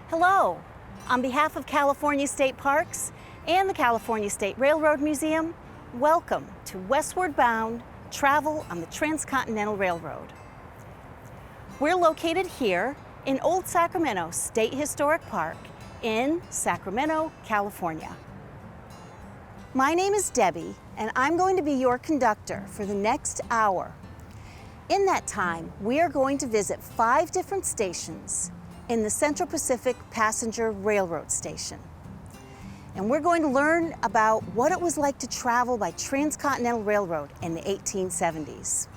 Hello! On behalf of California State Parks and the California State Railroad Museum, welcome to Westward Bound, Travel on the Transcontinental Railroad. We're located here in Old Sacramento State Historic Park in Sacramento, California. My name is Debbie, and I'm going to be your conductor for the next hour. In that time, we are going to visit 5 different stations in the Central Pacific Passenger Railroad Station. And we're going to learn about what it was like to travel by Transcontinental Railroad in the 1870s.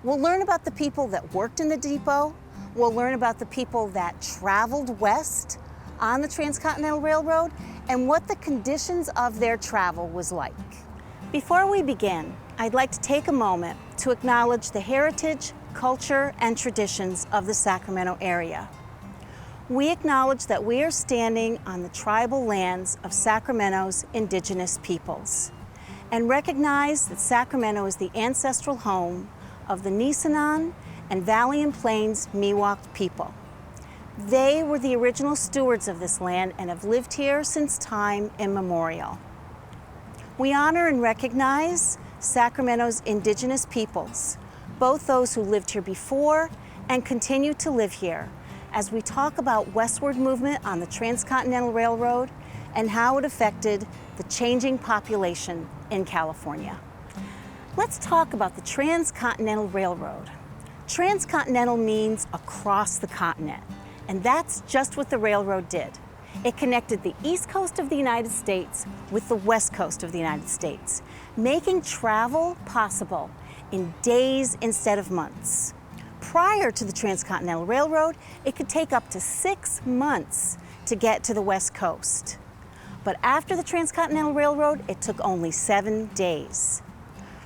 We'll learn about the people that worked in the depot. We'll learn about the people that traveled west on the Transcontinental Railroad and what the conditions of their travel was like. Before we begin, I'd like to take a moment to acknowledge the heritage, culture, and traditions of the Sacramento area. We acknowledge that we are standing on the tribal lands of Sacramento's indigenous peoples and recognize that Sacramento is the ancestral home of the Nisenan and Valley and Plains Miwok people. They were the original stewards of this land and have lived here since time immemorial. We honor and recognize Sacramento's indigenous peoples, both those who lived here before and continue to live here, as we talk about westward movement on the Transcontinental Railroad and how it affected the changing population in California. Let's talk about the Transcontinental Railroad. Transcontinental means across the continent, and that's just what the railroad did. It connected the east coast of the United States with the west coast of the United States, making travel possible in days instead of months. Prior to the Transcontinental Railroad, it could take up to 6 months to get to the west coast. But after the Transcontinental Railroad, it took only 7 days.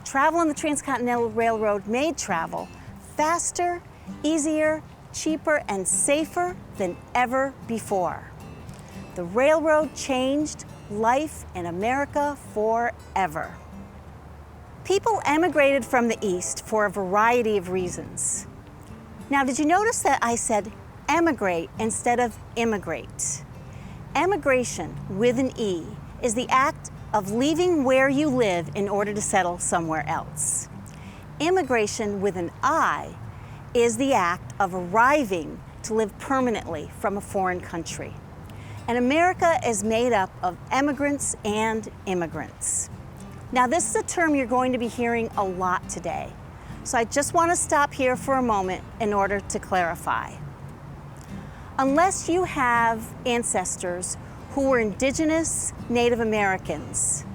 Travel on the Transcontinental Railroad made travel faster, easier, cheaper, and safer than ever before. The railroad changed life in America forever. People emigrated from the East for a variety of reasons. Now, did you notice that I said emigrate instead of immigrate? Emigration, with an E, is the act of leaving where you live in order to settle somewhere else. Immigration, with an I, is the act of arriving to live permanently from a foreign country. And America is made up of emigrants and immigrants. Now, this is a term you're going to be hearing a lot today. So I just want to stop here for a moment in order to clarify. Unless you have ancestors who were indigenous Native Americans,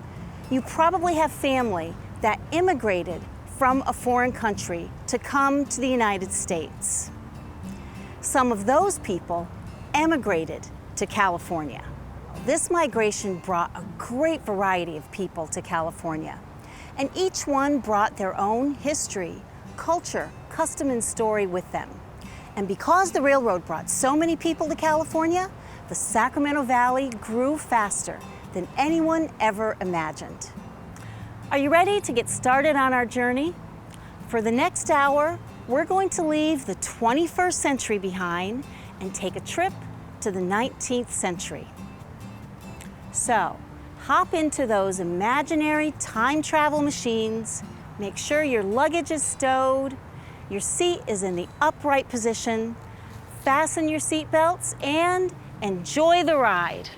you probably have family that immigrated from a foreign country to come to the United States. Some of those people emigrated to California. This migration brought a great variety of people to California, and each one brought their own history, culture, custom, and story with them. And because the railroad brought so many people to California, the Sacramento Valley grew faster than anyone ever imagined. Are you ready to get started on our journey? For the next hour, we're going to leave the 21st century behind and take a trip to the 19th century. So, hop into those imaginary time travel machines, make sure your luggage is stowed, your seat is in the upright position, fasten your seat belts, and enjoy the ride.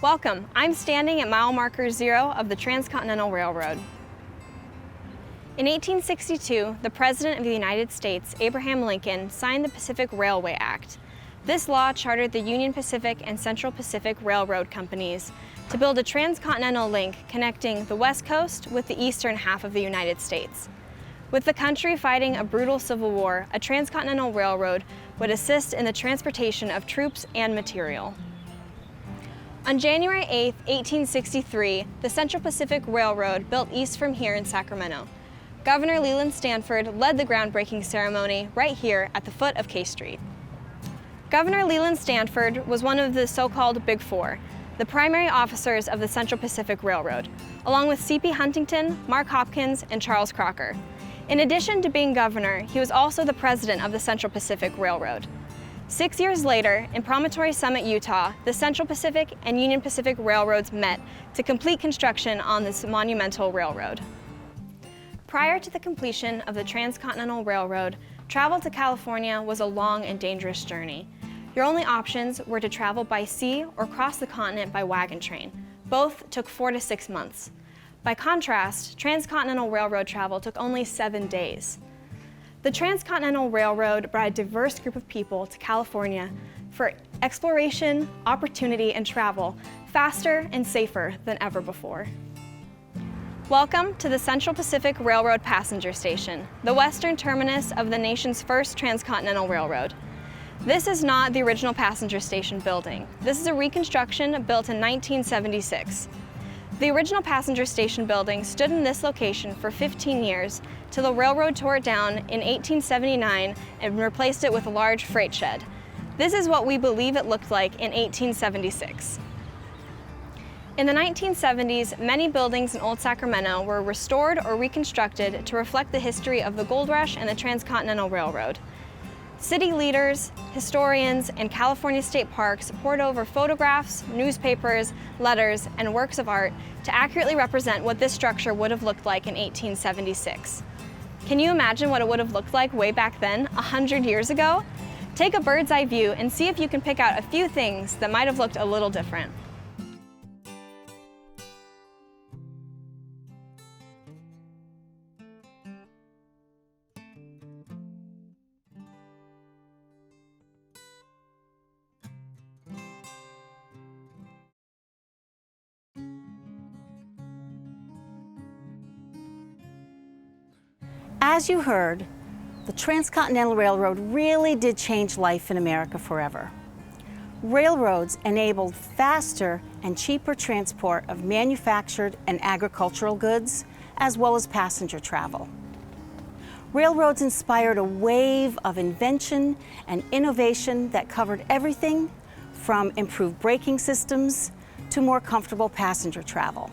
Welcome. I'm standing at mile marker 0 of the Transcontinental Railroad. In 1862, the President of the United States, Abraham Lincoln, signed the Pacific Railway Act. This law chartered the Union Pacific and Central Pacific Railroad companies to build a transcontinental link connecting the West Coast with the eastern half of the United States. With the country fighting a brutal civil war, a transcontinental railroad would assist in the transportation of troops and material. On January 8, 1863, the Central Pacific Railroad built east from here in Sacramento. Governor Leland Stanford led the groundbreaking ceremony right here at the foot of K Street. Governor Leland Stanford was one of the so-called Big Four, the primary officers of the Central Pacific Railroad, along with C.P. Huntington, Mark Hopkins, and Charles Crocker. In addition to being governor, he was also the president of the Central Pacific Railroad. 6 years later, in Promontory Summit, Utah, the Central Pacific and Union Pacific Railroads met to complete construction on this monumental railroad. Prior to the completion of the Transcontinental Railroad, travel to California was a long and dangerous journey. Your only options were to travel by sea or cross the continent by wagon train. Both took 4 to 6 months. By contrast, Transcontinental Railroad travel took only 7 days. The Transcontinental Railroad brought a diverse group of people to California for exploration, opportunity, and travel faster and safer than ever before. Welcome to the Central Pacific Railroad Passenger Station, the western terminus of the nation's first transcontinental railroad. This is not the original passenger station building. This is a reconstruction built in 1976. The original passenger station building stood in this location for 15 years till the railroad tore it down in 1879 and replaced it with a large freight shed. This is what we believe it looked like in 1876. In the 1970s, many buildings in Old Sacramento were restored or reconstructed to reflect the history of the gold rush and the Transcontinental Railroad. City leaders, historians, and California state parks poured over photographs, newspapers, letters, and works of art to accurately represent what this structure would have looked like in 1876. Can you imagine what it would have looked like way back then, 100 years ago? Take a bird's eye view and see if you can pick out a few things that might have looked a little different. As you heard, the Transcontinental Railroad really did change life in America forever. Railroads enabled faster and cheaper transport of manufactured and agricultural goods, as well as passenger travel. Railroads inspired a wave of invention and innovation that covered everything from improved braking systems to more comfortable passenger travel.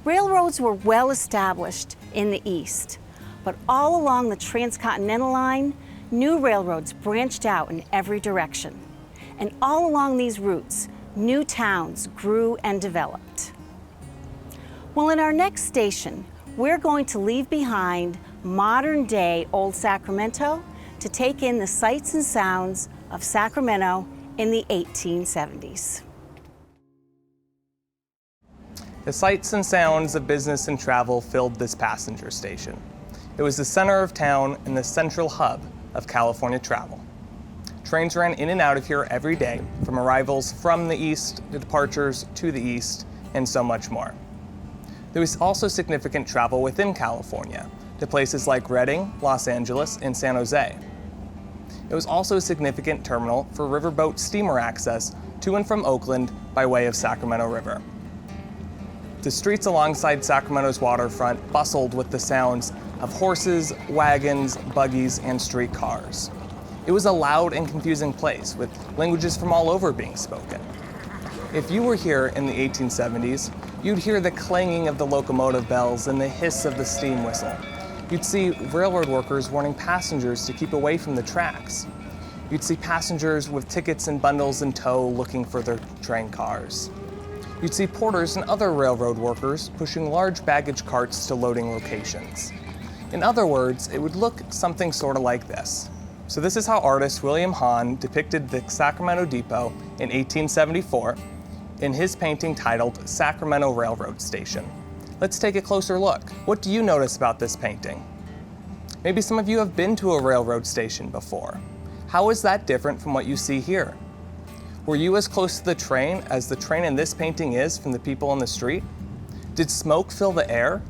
Railroads were well established in the East, but all along the Transcontinental line, new railroads branched out in every direction. And all along these routes, new towns grew and developed. Well, in our next station, we're going to leave behind modern-day Old Sacramento to take in the sights and sounds of Sacramento in the 1870s. The sights and sounds of business and travel filled this passenger station. It was the center of town and the central hub of California travel. Trains ran in and out of here every day, from arrivals from the east to departures to the east, and so much more. There was also significant travel within California to places like Redding, Los Angeles, and San Jose. It was also a significant terminal for riverboat steamer access to and from Oakland by way of Sacramento River. The streets alongside Sacramento's waterfront bustled with the sounds of horses, wagons, buggies, and streetcars. It was a loud and confusing place with languages from all over being spoken. If you were here in the 1870s, you'd hear the clanging of the locomotive bells and the hiss of the steam whistle. You'd see railroad workers warning passengers to keep away from the tracks. You'd see passengers with tickets and bundles in tow looking for their train cars. You'd see porters and other railroad workers pushing large baggage carts to loading locations. In other words, it would look something sort of like this. So this is how artist William Hahn depicted the Sacramento Depot in 1874 in his painting titled Sacramento Railroad Station. Let's take a closer look. What do you notice about this painting? Maybe some of you have been to a railroad station before. How is that different from what you see here? Were you as close to the train as the train in this painting is from the people on the street? Did smoke fill the air?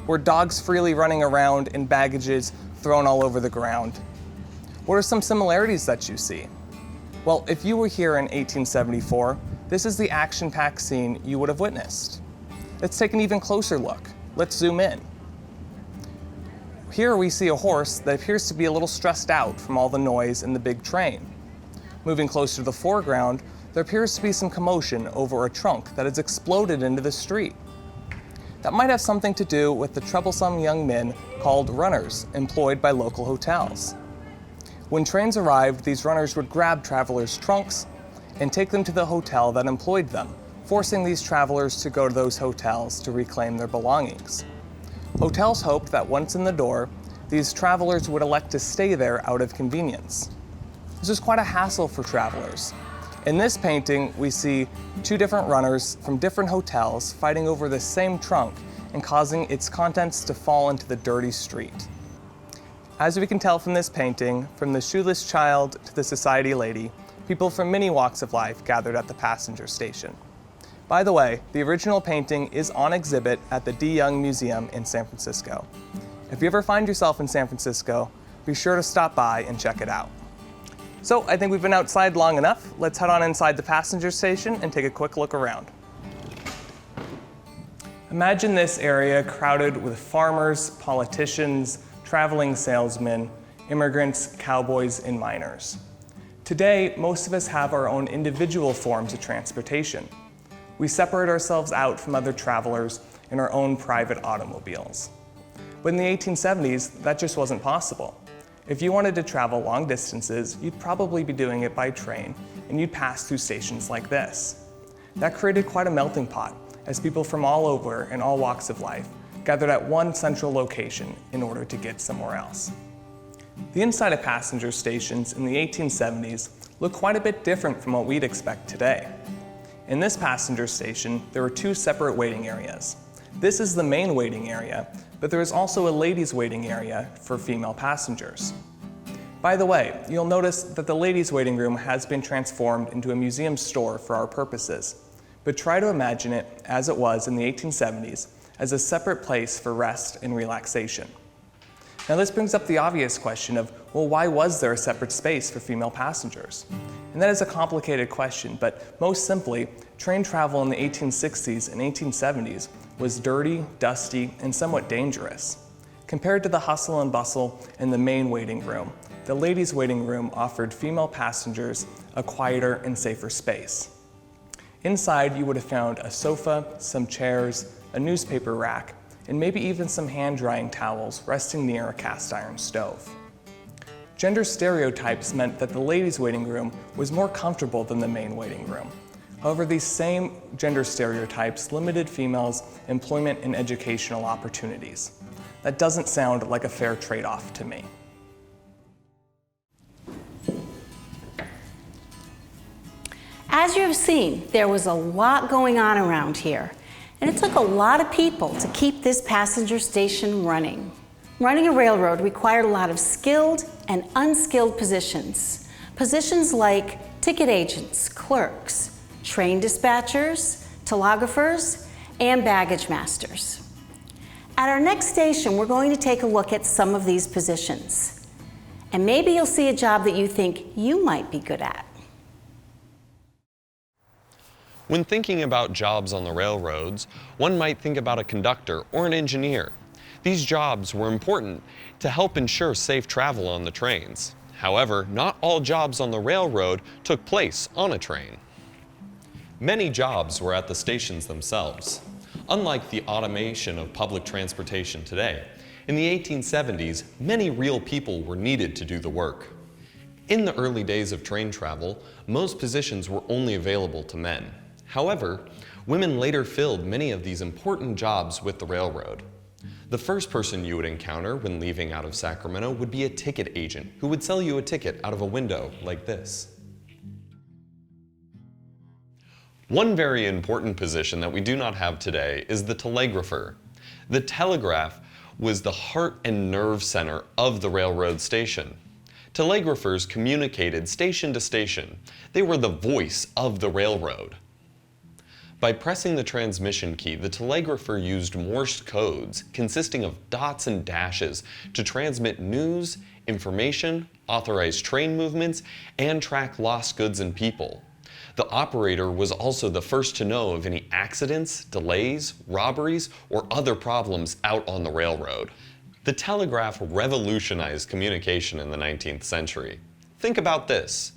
Were dogs freely running around and baggages thrown all over the ground? What are some similarities that you see? Well, if you were here in 1874, this is the action-packed scene you would have witnessed. Let's take an even closer look. Let's zoom in. Here we see a horse that appears to be a little stressed out from all the noise in the big train. Moving closer to the foreground, there appears to be some commotion over a trunk that has exploded into the street. That might have something to do with the troublesome young men called runners employed by local hotels. When trains arrived, these runners would grab travelers' trunks and take them to the hotel that employed them, forcing these travelers to go to those hotels to reclaim their belongings. Hotels hoped that once in the door, these travelers would elect to stay there out of convenience. This was quite a hassle for travelers. In this painting, we see two different runners from different hotels fighting over the same trunk and causing its contents to fall into the dirty street. As we can tell from this painting, from the shoeless child to the society lady, people from many walks of life gathered at the passenger station. By the way, the original painting is on exhibit at the D. Young Museum in San Francisco. If you ever find yourself in San Francisco, be sure to stop by and check it out. So I think we've been outside long enough. Let's head on inside the passenger station and take a quick look around. Imagine this area crowded with farmers, politicians, traveling salesmen, immigrants, cowboys, and miners. Today, most of us have our own individual forms of transportation. We separate ourselves out from other travelers in our own private automobiles. But in the 1870s, that just wasn't possible. If you wanted to travel long distances, you'd probably be doing it by train, and you'd pass through stations like this. That created quite a melting pot, as people from all over and all walks of life gathered at one central location in order to get somewhere else. The inside of passenger stations in the 1870s looked quite a bit different from what we'd expect today. In this passenger station, there were two separate waiting areas. This is the main waiting area, but there is also a ladies' waiting area for female passengers. By the way, you'll notice that the ladies' waiting room has been transformed into a museum store for our purposes, but try to imagine it as it was in the 1870s, as a separate place for rest and relaxation. Now this brings up the obvious question of, well, why was there a separate space for female passengers? And that is a complicated question, but most simply, train travel in the 1860s and 1870s was dirty, dusty, and somewhat dangerous. Compared to the hustle and bustle in the main waiting room, the ladies' waiting room offered female passengers a quieter and safer space. Inside, you would have found a sofa, some chairs, a newspaper rack, and maybe even some hand-drying towels resting near a cast-iron stove. Gender stereotypes meant that the ladies' waiting room was more comfortable than the main waiting room. However, these same gender stereotypes limited females' employment and educational opportunities. That doesn't sound like a fair trade-off to me. As you have seen, there was a lot going on around here, and it took a lot of people to keep this passenger station running. Running a railroad required a lot of skilled and unskilled positions. Positions like ticket agents, clerks, train dispatchers, telegraphers, and baggage masters. At our next station, we're going to take a look at some of these positions. And maybe you'll see a job that you think you might be good at. When thinking about jobs on the railroads, one might think about a conductor or an engineer. These jobs were important to help ensure safe travel on the trains. However, not all jobs on the railroad took place on a train. Many jobs were at the stations themselves. Unlike the automation of public transportation today, in the 1870s, many real people were needed to do the work. In the early days of train travel, most positions were only available to men. However, women later filled many of these important jobs with the railroad. The first person you would encounter when leaving out of Sacramento would be a ticket agent who would sell you a ticket out of a window like this. One very important position that we do not have today is the telegrapher. The telegraph was the heart and nerve center of the railroad station. Telegraphers communicated station to station. They were the voice of the railroad. By pressing the transmission key, the telegrapher used Morse codes consisting of dots and dashes to transmit news, information, authorize train movements, and track lost goods and people. The operator was also the first to know of any accidents, delays, robberies, or other problems out on the railroad. The telegraph revolutionized communication in the 19th century. Think about this.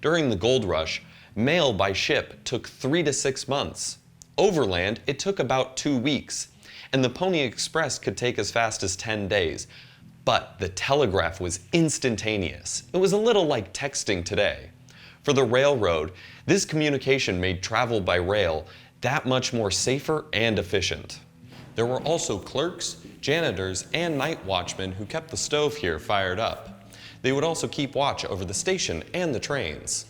During the gold rush, mail by ship took 3 to 6 months. Overland, it took about 2 weeks. And the Pony Express could take as fast as 10 days. But the telegraph was instantaneous. It was a little like texting today. For the railroad, this communication made travel by rail that much more safer and efficient. There were also clerks, janitors, and night watchmen who kept the stove here fired up. They would also keep watch over the station and the trains.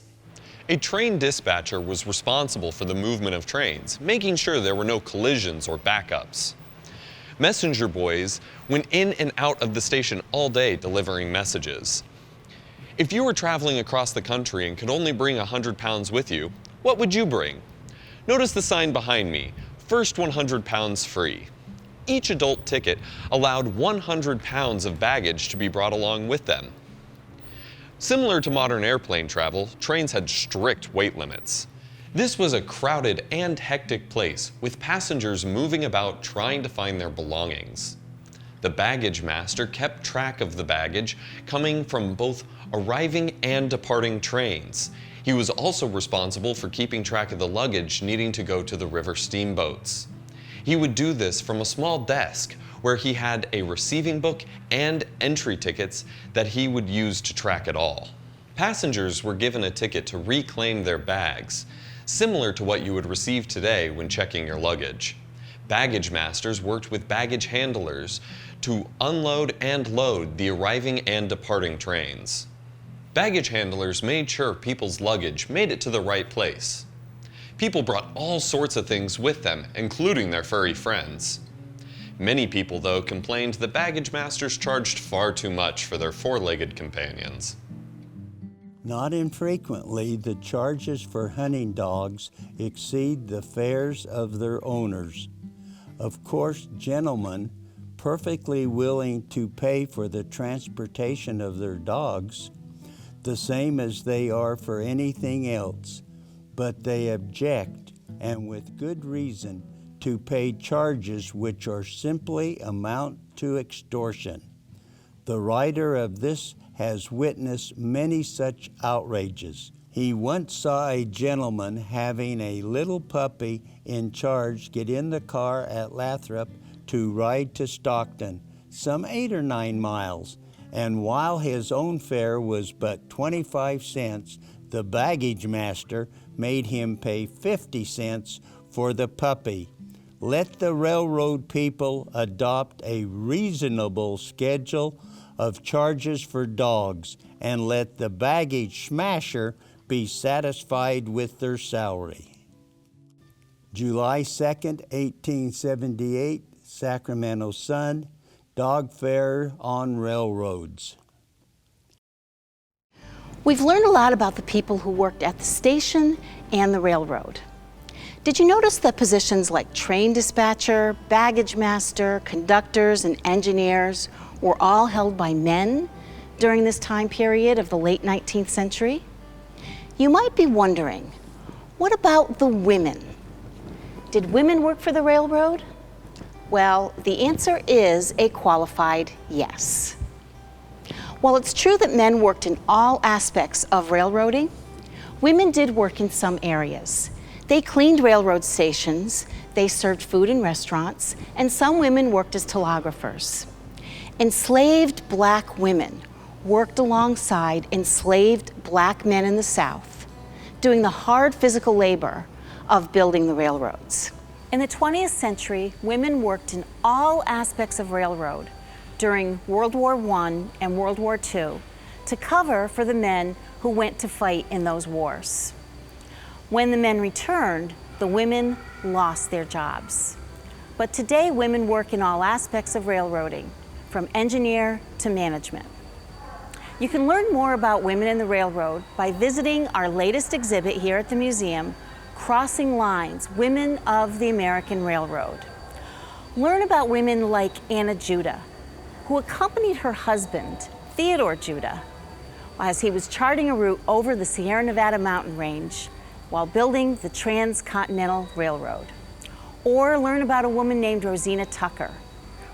A train dispatcher was responsible for the movement of trains, making sure there were no collisions or backups. Messenger boys went in and out of the station all day delivering messages. If you were traveling across the country and could only bring 100 pounds with you, what would you bring? Notice the sign behind me, first 100 pounds free. Each adult ticket allowed 100 pounds of baggage to be brought along with them. Similar to modern airplane travel, trains had strict weight limits. This was a crowded and hectic place, with passengers moving about trying to find their belongings. The baggage master kept track of the baggage coming from both arriving and departing trains. He was also responsible for keeping track of the luggage needing to go to the river steamboats. He would do this from a small desk where he had a receiving book and entry tickets that he would use to track it all. Passengers were given a ticket to reclaim their bags, similar to what you would receive today when checking your luggage. Baggage masters worked with baggage handlers to unload and load the arriving and departing trains. Baggage handlers made sure people's luggage made it to the right place. People brought all sorts of things with them, including their furry friends. Many people, though, complained that baggage masters charged far too much for their four-legged companions. Not infrequently, the charges for hunting dogs exceed the fares of their owners. Of course, gentlemen, perfectly willing to pay for the transportation of their dogs, the same as they are for anything else, but they object, and with good reason, to pay charges which are simply amount to extortion. The writer of this has witnessed many such outrages. He once saw a gentleman having a little puppy in charge get in the car at Lathrop to ride to Stockton, some 8 or 9 miles, and while his own fare was but 25 cents, the baggage master made him pay 50 cents for the puppy. Let the railroad people adopt a reasonable schedule of charges for dogs, and let the baggage smasher be satisfied with their salary. July 2nd, 1878, Sacramento Sun, dog fare on railroads. We've learned a lot about the people who worked at the station and the railroad. Did you notice that positions like train dispatcher, baggage master, conductors, and engineers were all held by men during this time period of the late 19th century? You might be wondering, what about the women? Did women work for the railroad? Well, the answer is a qualified yes. While it's true that men worked in all aspects of railroading, women did work in some areas. They cleaned railroad stations, they served food in restaurants, and some women worked as telegraphers. Enslaved black women worked alongside enslaved black men in the South, doing the hard physical labor of building the railroads. In the 20th century, women worked in all aspects of railroad during World War I and World War II to cover for the men who went to fight in those wars. When the men returned, the women lost their jobs. But today, women work in all aspects of railroading, from engineer to management. You can learn more about women in the railroad by visiting our latest exhibit here at the museum, Crossing Lines, Women of the American Railroad. Learn about women like Anna Judah, who accompanied her husband, Theodore Judah, as he was charting a route over the Sierra Nevada mountain range while building the Transcontinental Railroad. Or learn about a woman named Rosina Tucker.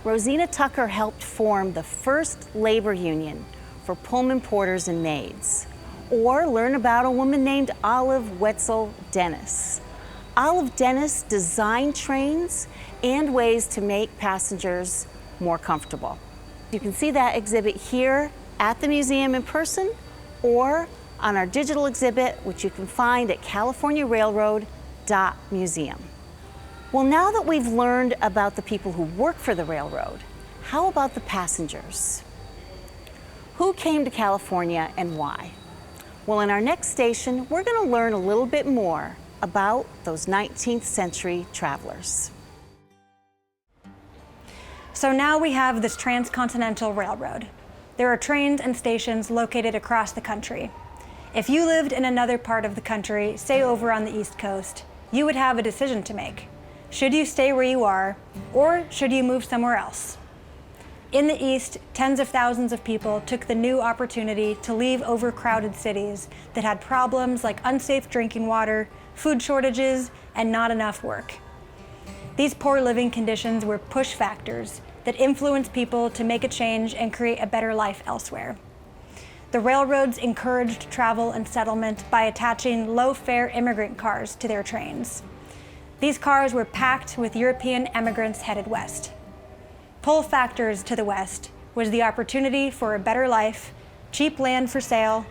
Rosina Tucker helped form the first labor union for Pullman porters and maids. Or learn about a woman named Olive Wetzel Dennis. Olive Dennis designed trains and ways to make passengers more comfortable. You can see that exhibit here at the museum in person or on our digital exhibit, which you can find at californiarailroad.museum. Well, now that we've learned about the people who work for the railroad, how about the passengers? Who came to California and why? Well, in our next station, we're going to learn a little bit more about those 19th century travelers. So now we have this Transcontinental Railroad. There are trains and stations located across the country. If you lived in another part of the country, say over on the East Coast, you would have a decision to make. Should you stay where you are, or should you move somewhere else? In the East, tens of thousands of people took the new opportunity to leave overcrowded cities that had problems like unsafe drinking water, food shortages, and not enough work. These poor living conditions were push factors that influenced people to make a change and create a better life elsewhere. The railroads encouraged travel and settlement by attaching low-fare immigrant cars to their trains. These cars were packed with European emigrants headed west. Pull factors to the west was the opportunity for a better life, cheap land for sale,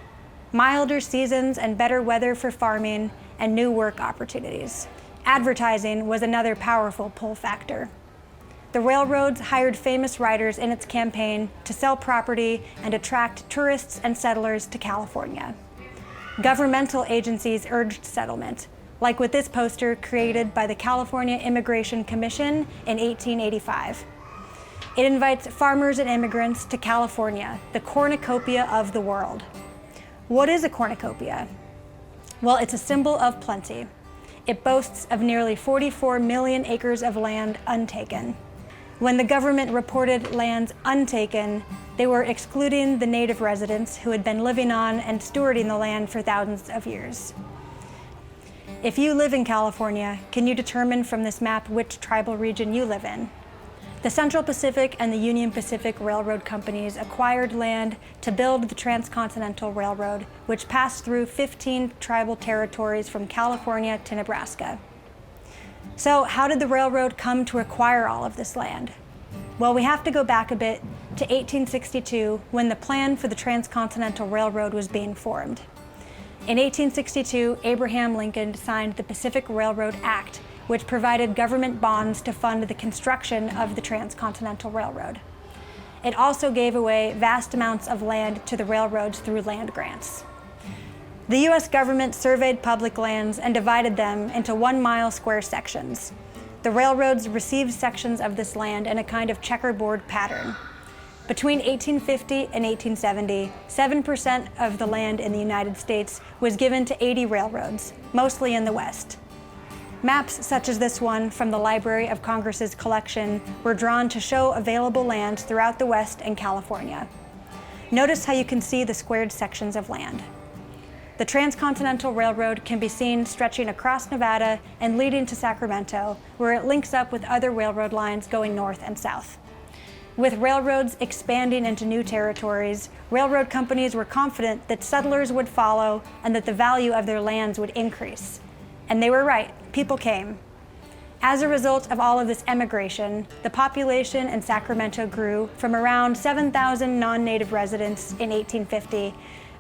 milder seasons and better weather for farming, and new work opportunities. Advertising was another powerful pull factor. The railroads hired famous writers in its campaign to sell property and attract tourists and settlers to California. Governmental agencies urged settlement, like with this poster created by the California Immigration Commission in 1885. It invites farmers and immigrants to California, the cornucopia of the world. What is a cornucopia? Well, it's a symbol of plenty. It boasts of nearly 44 million acres of land untaken. When the government reported lands untaken, they were excluding the native residents who had been living on and stewarding the land for thousands of years. If you live in California, can you determine from this map which tribal region you live in? The Central Pacific and the Union Pacific Railroad companies acquired land to build the Transcontinental Railroad, which passed through 15 tribal territories from California to Nebraska. So how did the railroad come to acquire all of this land? Well, we have to go back a bit to 1862 when the plan for the Transcontinental Railroad was being formed. In 1862, Abraham Lincoln signed the Pacific Railroad Act, which provided government bonds to fund the construction of the Transcontinental Railroad. It also gave away vast amounts of land to the railroads through land grants. The U.S. government surveyed public lands and divided them into 1-mile square sections. The railroads received sections of this land in a kind of checkerboard pattern. Between 1850 and 1870, 7% of the land in the United States was given to 80 railroads, mostly in the West. Maps such as this one from the Library of Congress's collection were drawn to show available lands throughout the West and California. Notice how you can see the squared sections of land. The Transcontinental Railroad can be seen stretching across Nevada and leading to Sacramento, where it links up with other railroad lines going north and south. With railroads expanding into new territories, railroad companies were confident that settlers would follow and that the value of their lands would increase. And they were right, people came. As a result of all of this emigration, the population in Sacramento grew from around 7,000 non-native residents in 1850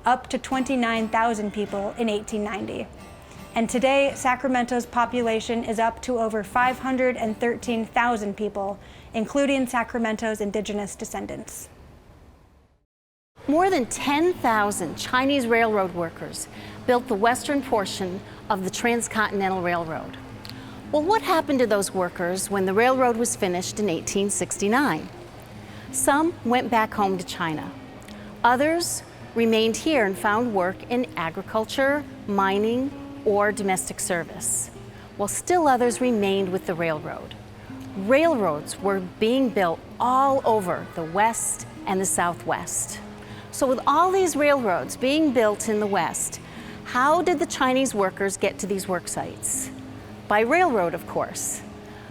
up to 29,000 people in 1890. And today, Sacramento's population is up to over 513,000 people, including Sacramento's indigenous descendants. More than 10,000 Chinese railroad workers built the western portion of the Transcontinental Railroad. Well, what happened to those workers when the railroad was finished in 1869? Some went back home to China. Others remained here and found work in agriculture, mining, or domestic service, while still others remained with the railroad. Railroads were being built all over the West and the Southwest. So with all these railroads being built in the West, how did the Chinese workers get to these work sites? By railroad, of course.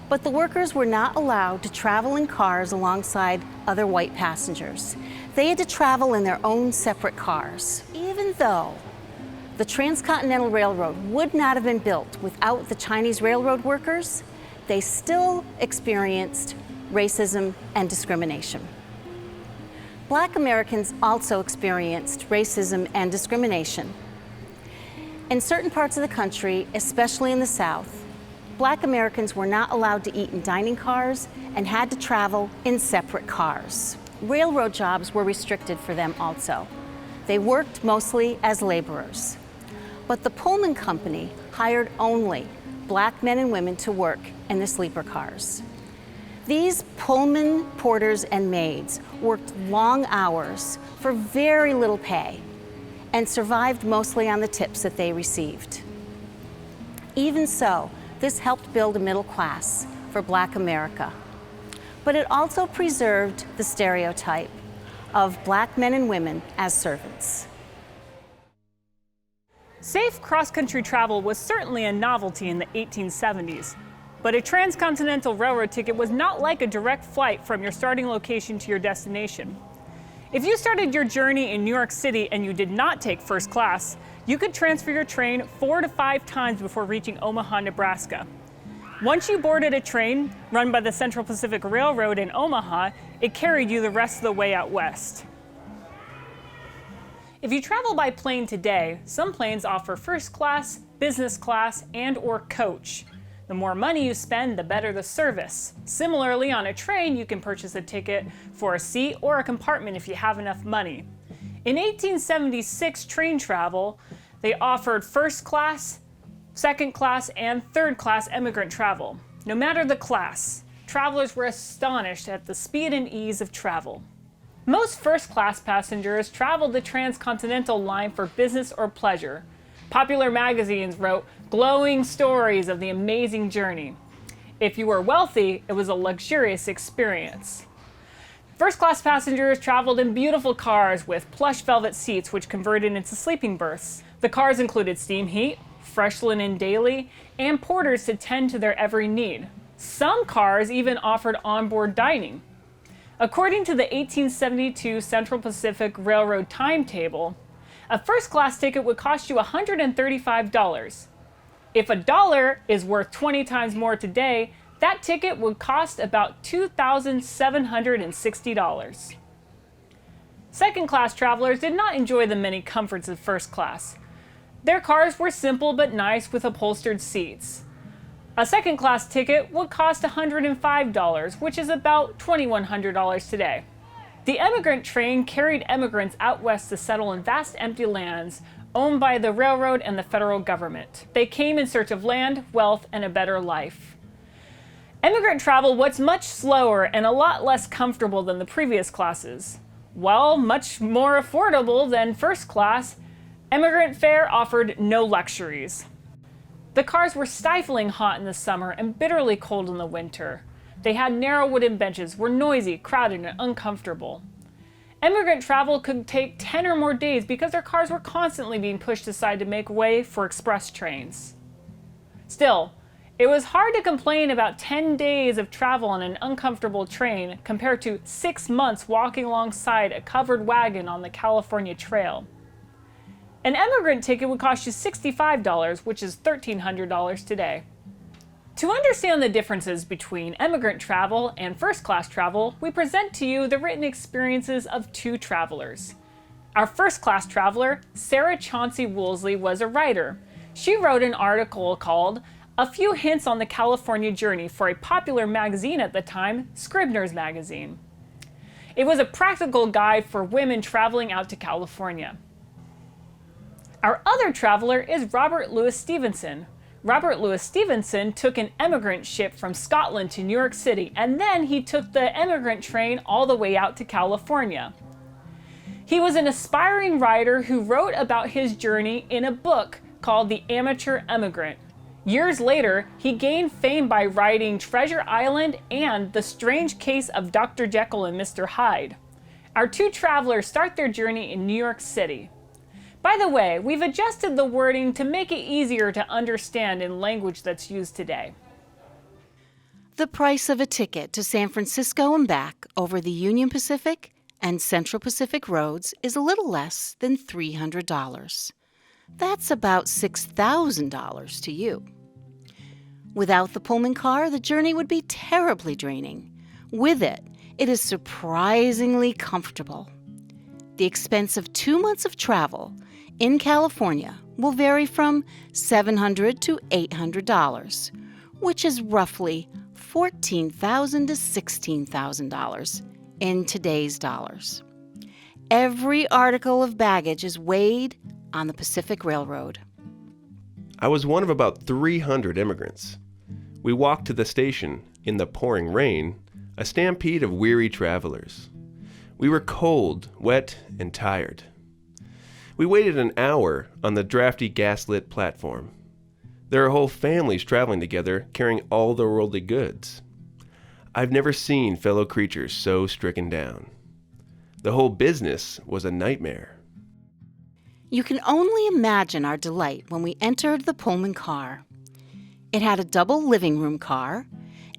But the workers were not allowed to travel in cars alongside other white passengers. They had to travel in their own separate cars. Even though the Transcontinental Railroad would not have been built without the Chinese railroad workers, they still experienced racism and discrimination. Black Americans also experienced racism and discrimination. In certain parts of the country, especially in the South, Black Americans were not allowed to eat in dining cars and had to travel in separate cars. Railroad jobs were restricted for them also. They worked mostly as laborers. But the Pullman Company hired only Black men and women to work in the sleeper cars. These Pullman porters and maids worked long hours for very little pay and survived mostly on the tips that they received. Even so, this helped build a middle class for Black America. But it also preserved the stereotype of Black men and women as servants. Safe cross-country travel was certainly a novelty in the 1870s. But a transcontinental railroad ticket was not like a direct flight from your starting location to your destination. If you started your journey in New York City and you did not take first class, you could transfer your train 4 to 5 times before reaching Omaha, Nebraska. Once you boarded a train run by the Central Pacific Railroad in Omaha, it carried you the rest of the way out west. If you travel by plane today, some planes offer first class, business class, and/or coach. The more money you spend, the better the service. Similarly, on a train, you can purchase a ticket for a seat or a compartment if you have enough money. In 1876 train travel, they offered first class, second class, and third class emigrant travel. No matter the class, travelers were astonished at the speed and ease of travel. Most first class passengers traveled the transcontinental line for business or pleasure. Popular magazines wrote glowing stories of the amazing journey. If you were wealthy, it was a luxurious experience. First-class passengers traveled in beautiful cars with plush velvet seats which converted into sleeping berths. The cars included steam heat, fresh linen daily, and porters to tend to their every need. Some cars even offered onboard dining. According to the 1872 Central Pacific Railroad timetable, a first-class ticket would cost you $135. If $1 is worth 20 times more today, that ticket would cost about $2,760. Second-class travelers did not enjoy the many comforts of first class. Their cars were simple but nice with upholstered seats. A second-class ticket would cost $105, which is about $2,100 today. The emigrant train carried emigrants out west to settle in vast empty lands owned by the railroad and the federal government. They came in search of land, wealth, and a better life. Emigrant travel was much slower and a lot less comfortable than the previous classes. While much more affordable than first class, emigrant fare offered no luxuries. The cars were stifling hot in the summer and bitterly cold in the winter. They had narrow wooden benches, were noisy, crowded, and uncomfortable. Emigrant travel could take 10 or more days because their cars were constantly being pushed aside to make way for express trains. Still, it was hard to complain about 10 days of travel on an uncomfortable train compared to 6 months walking alongside a covered wagon on the California Trail. An emigrant ticket would cost you $65, which is $1,300 today. To understand the differences between emigrant travel and first-class travel, we present to you the written experiences of 2 travelers. Our first-class traveler, Sarah Chauncey Woolsey, was a writer. She wrote an article called "A Few Hints on the California Journey" for a popular magazine at the time, Scribner's Magazine. It was a practical guide for women traveling out to California. Our other traveler is Robert Louis Stevenson. Robert Louis Stevenson took an emigrant ship from Scotland to New York City, and then he took the emigrant train all the way out to California. He was an aspiring writer who wrote about his journey in a book called The Amateur Emigrant. Years later, he gained fame by writing Treasure Island and The Strange Case of Dr. Jekyll and Mr. Hyde. Our 2 travelers start their journey in New York City. By the way, we've adjusted the wording to make it easier to understand in language that's used today. The price of a ticket to San Francisco and back over the Union Pacific and Central Pacific roads is a little less than $300. That's about $6,000 to you. Without the Pullman car, the journey would be terribly draining. With it, it is surprisingly comfortable. the expense of 2 months of travel in California will vary from $700 to $800, which is roughly $14,000 to $16,000 in today's dollars. Every article of baggage is weighed on the Pacific Railroad. I was one of about 300 immigrants. We walked to the station in the pouring rain, a stampede of weary travelers. We were cold, wet, and tired. We waited an hour on the drafty gas-lit platform. There are whole families traveling together, carrying all their worldly goods. I've never seen fellow creatures so stricken down. The whole business was a nightmare. You can only imagine our delight when we entered the Pullman car. It had a double living room car,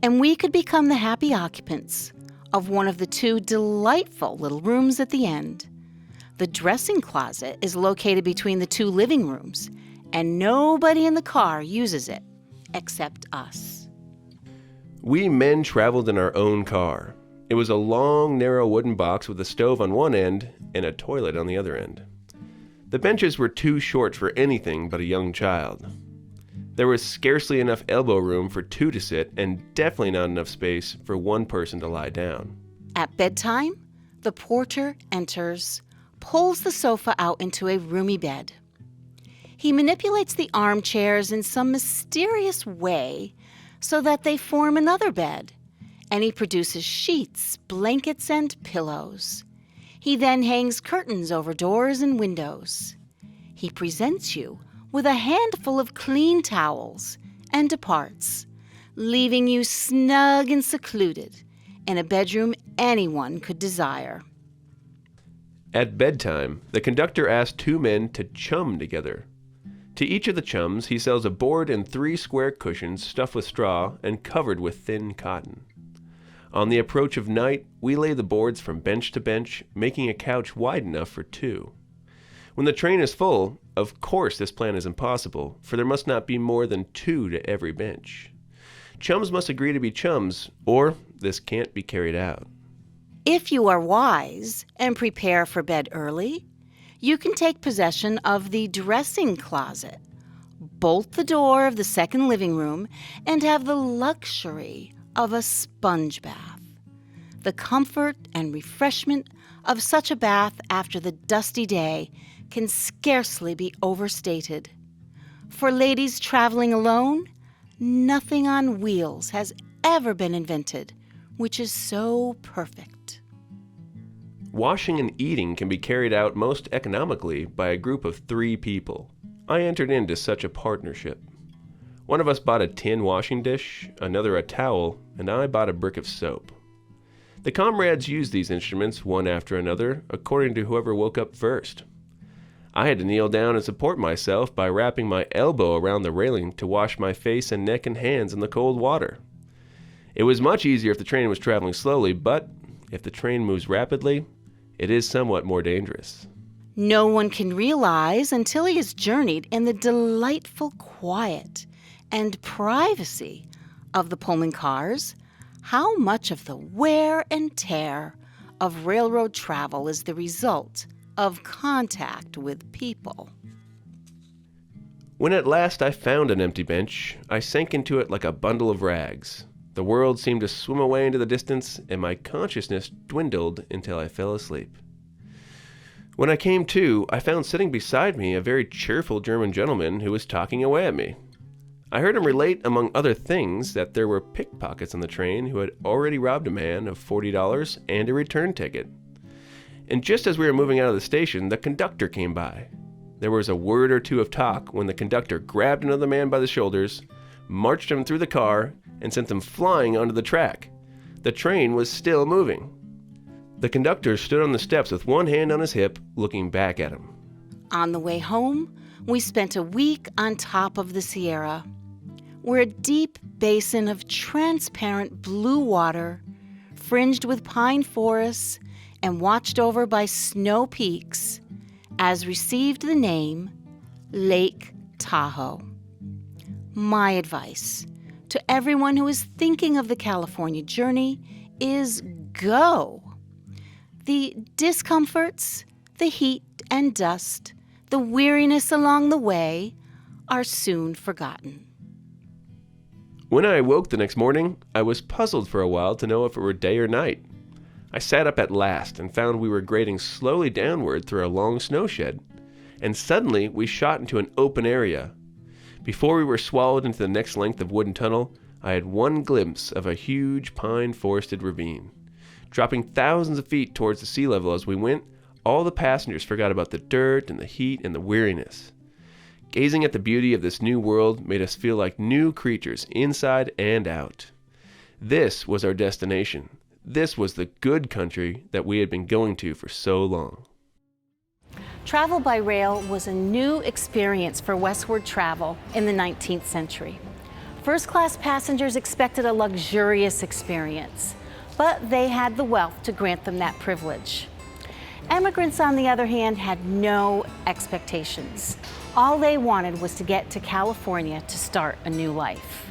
and we could become the happy occupants of one of the 2 delightful little rooms at the end. The dressing closet is located between the 2 living rooms, and nobody in the car uses it except us. We men traveled in our own car. It was a long, narrow wooden box with a stove on one end and a toilet on the other end. The benches were too short for anything but a young child. There was scarcely enough elbow room for 2 to sit, and definitely not enough space for 1 person to lie down. At bedtime, the porter enters, pulls the sofa out into a roomy bed. He manipulates the armchairs in some mysterious way so that they form another bed, and he produces sheets, blankets, and pillows. He then hangs curtains over doors and windows. He presents you with a handful of clean towels and departs, leaving you snug and secluded in a bedroom anyone could desire. At bedtime, the conductor asked 2 men to chum together. To each of the chums, he sells a board and 3 square cushions stuffed with straw and covered with thin cotton. On the approach of night, we lay the boards from bench to bench, making a couch wide enough for 2. When the train is full, of course this plan is impossible, for there must not be more than 2 to every bench. Chums must agree to be chums, or this can't be carried out. If you are wise and prepare for bed early, you can take possession of the dressing closet, bolt the door of the second living room, and have the luxury of a sponge bath. The comfort and refreshment of such a bath after the dusty day can scarcely be overstated. For ladies traveling alone, nothing on wheels has ever been invented which is so perfect. Washing and eating can be carried out most economically by a group of 3 people. I entered into such a partnership. One of us bought a tin washing dish, another a towel, and I bought a brick of soap. The comrades used these instruments one after another, according to whoever woke up first. I had to kneel down and support myself by wrapping my elbow around the railing to wash my face and neck and hands in the cold water. It was much easier if the train was traveling slowly, but if the train moves rapidly, it is somewhat more dangerous. No one can realize until he has journeyed in the delightful quiet and privacy of the Pullman cars how much of the wear and tear of railroad travel is the result of contact with people. When at last I found an empty bench, I sank into it like a bundle of rags. The world seemed to swim away into the distance, and my consciousness dwindled until I fell asleep. When I came to, I found sitting beside me a very cheerful German gentleman who was talking away at me. I heard him relate, among other things, that there were pickpockets on the train who had already robbed a man of $40 and a return ticket. And just as we were moving out of the station, the conductor came by. There was a word or two of talk when the conductor grabbed another man by the shoulders, marched him through the car, and sent him flying onto the track. The train was still moving. The conductor stood on the steps with one hand on his hip, looking back at him. On the way home, we spent a week on top of the Sierra, where a deep basin of transparent blue water, fringed with pine forests and watched over by snow peaks, has received the name Lake Tahoe. My advice to everyone who is thinking of the California journey is go. The discomforts, the heat and dust, the weariness along the way are soon forgotten. When I awoke the next morning, I was puzzled for a while to know if it were day or night. I sat up at last and found we were grading slowly downward through a long snowshed, and suddenly we shot into an open area. Before we were swallowed into the next length of wooden tunnel, I had one glimpse of a huge pine-forested ravine. Dropping thousands of feet towards the sea level as we went, all the passengers forgot about the dirt and the heat and the weariness. Gazing at the beauty of this new world made us feel like new creatures inside and out. This was our destination. This was the good country that we had been going to for so long. Travel by rail was a new experience for westward travel in the 19th century. First-class passengers expected a luxurious experience, but they had the wealth to grant them that privilege. Emigrants, on the other hand, had no expectations. All they wanted was to get to California to start a new life.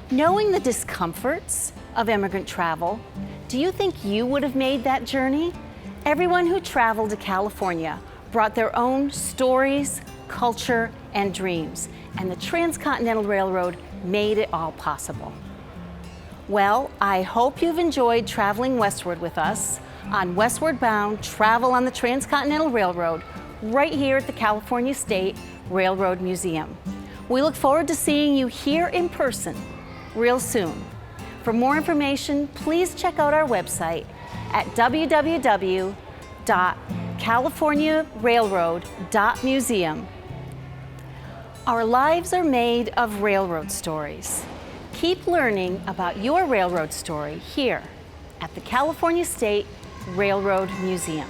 Knowing the discomforts of immigrant travel, do you think you would have made that journey? Everyone who traveled to California brought their own stories, culture, and dreams, and the Transcontinental Railroad made it all possible. Well, I hope you've enjoyed traveling westward with us on Westward Bound Travel on the Transcontinental Railroad, right here at the California State Railroad Museum. We look forward to seeing you here in person real soon. For more information, please check out our website at www.californiarailroad.museum. Our lives are made of railroad stories. Keep learning about your railroad story here at the California State Railroad Museum.